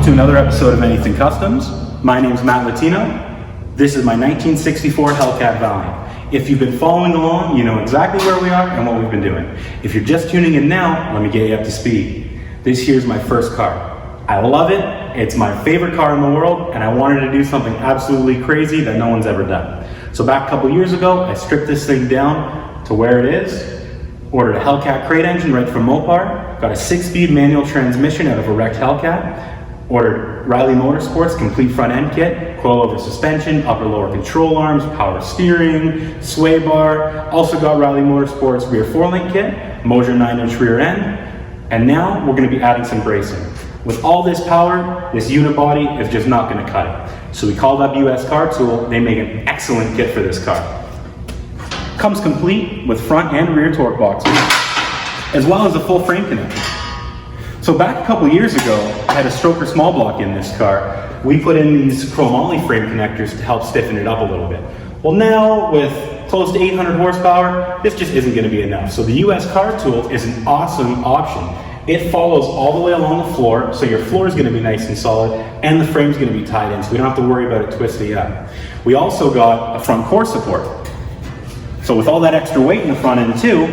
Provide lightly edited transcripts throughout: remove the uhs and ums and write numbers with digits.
Welcome to another episode of Anything Customs. My name's Matt Latino. This is my 1964 Hellcat Valiant. If you've been following along, you know exactly where we are and what we've been doing. If you're just tuning in now, let me get you up to speed. This here's my first car. I love it. It's my favorite car in the world, and I wanted to do something absolutely crazy that no one's ever done. So back a couple years ago, I stripped this thing down to where it is, ordered a Hellcat crate engine right from Mopar, got a 6-speed manual transmission out of a wrecked Hellcat, ordered Riley Motorsports complete front end kit, coil-over suspension, upper-lower control arms, power steering, sway bar. Also got Riley Motorsports rear 4-link kit, Moser 9-inch rear end, and now we're going to be adding some bracing. With all this power, this unibody is just not going to cut it. So we called up US Car Tool. They make an excellent kit for this car. Comes complete with front and rear torque boxes, as well as a full frame connector. So back a couple years ago, I had a stroker small block in this car. We put in these chromoly frame connectors to help stiffen it up a little bit. Well, now with close to 800 horsepower, this just isn't going to be enough. So the US Car Tool is an awesome option. It follows all the way along the floor, so your floor is going to be nice and solid, and the frame is going to be tied in, so we don't have to worry about it twisting up. We also got a front core support. So with all that extra weight in the front end too,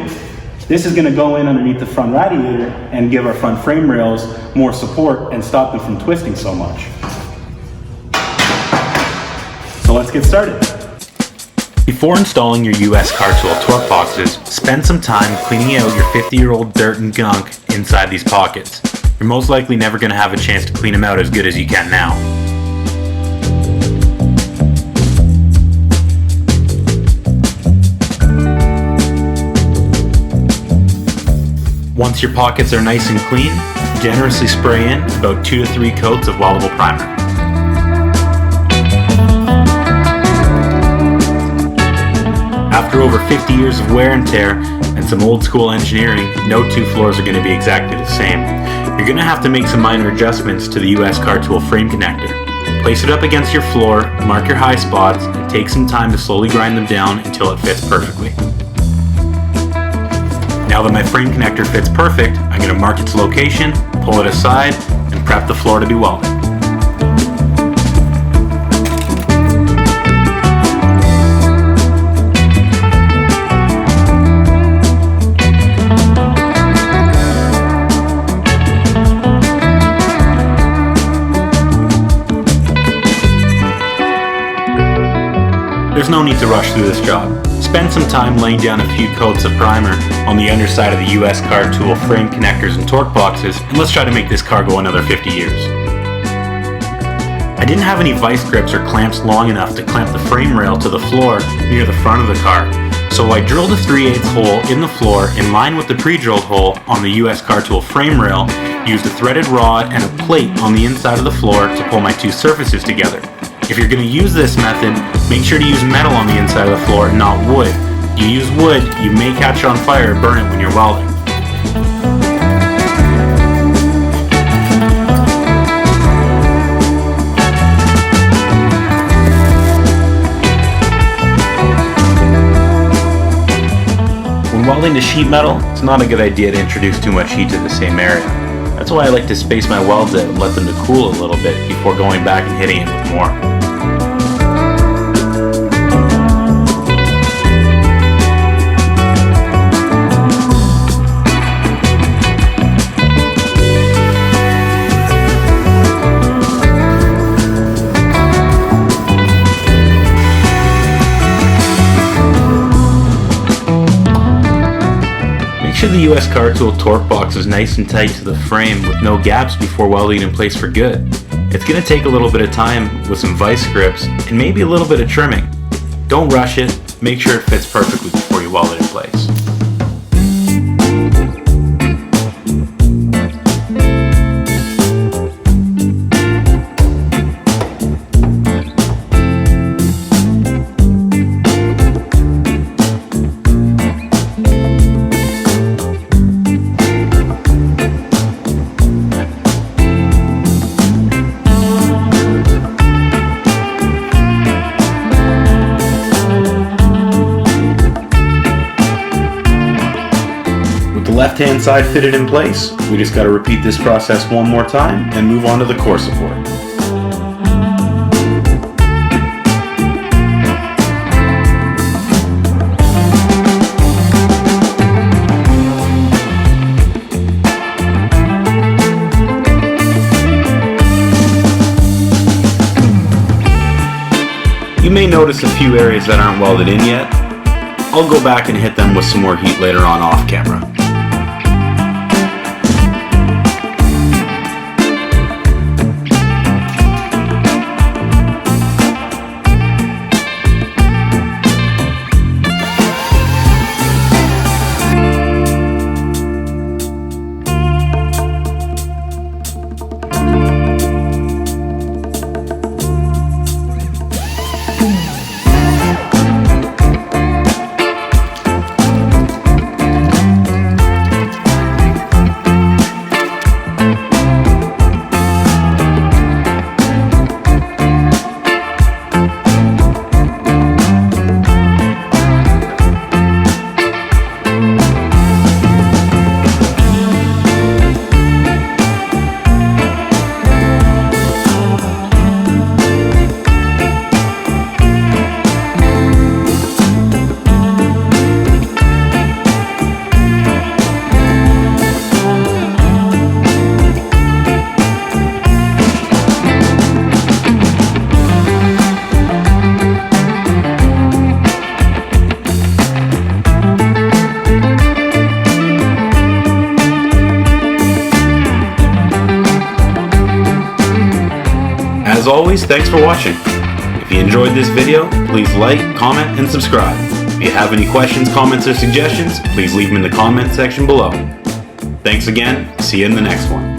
this is going to go in underneath the front radiator and give our front frame rails more support and stop them from twisting so much. So let's get started. Before installing your US Car Tool torque boxes, spend some time cleaning out your 50-year-old dirt and gunk inside these pockets. You're most likely never going to have a chance to clean them out as good as you can now. Once your pockets are nice and clean, generously spray in about 2 to 3 coats of weldable primer. After over 50 years of wear and tear and some old school engineering, no two floors are going to be exactly the same. You're going to have to make some minor adjustments to the US Car Tool frame connector. Place it up against your floor, mark your high spots, and take some time to slowly grind them down until it fits perfectly. Now that my frame connector fits perfect, I'm going to mark its location, pull it aside, and prep the floor to be welded. There's no need to rush through this job. Spend some time laying down a few coats of primer on the underside of the US Car Tool frame connectors and torque boxes, and let's try to make this car go another 50 years. I didn't have any vice grips or clamps long enough to clamp the frame rail to the floor near the front of the car, so I drilled a 3/8 hole in the floor in line with the pre-drilled hole on the US Car Tool frame rail, used a threaded rod and a plate on the inside of the floor to pull my two surfaces together. If you're going to use this method, make sure to use metal on the inside of the floor and not wood. You use wood, you may catch it on fire or burn it when you're welding. When welding to sheet metal, it's not a good idea to introduce too much heat to the same area. That's why I like to space my welds out and let them to cool a little bit before going back and hitting it with more. Make sure the US Car Tool torque box is nice and tight to the frame with no gaps before welding in place for good. It's going to take a little bit of time with some vice grips and maybe a little bit of trimming. Don't rush it, make sure it fits perfectly before you weld it in place. left-hand side fitted in place. We just got to repeat this process one more time and move on to the core support. You may notice a few areas that aren't welded in yet. I'll go back and hit them with some more heat later on off camera. As always, thanks for watching. If you enjoyed this video, please like, comment, and subscribe. If you have any questions, comments, or suggestions, please leave them in the comment section below. Thanks again. See you in the next one.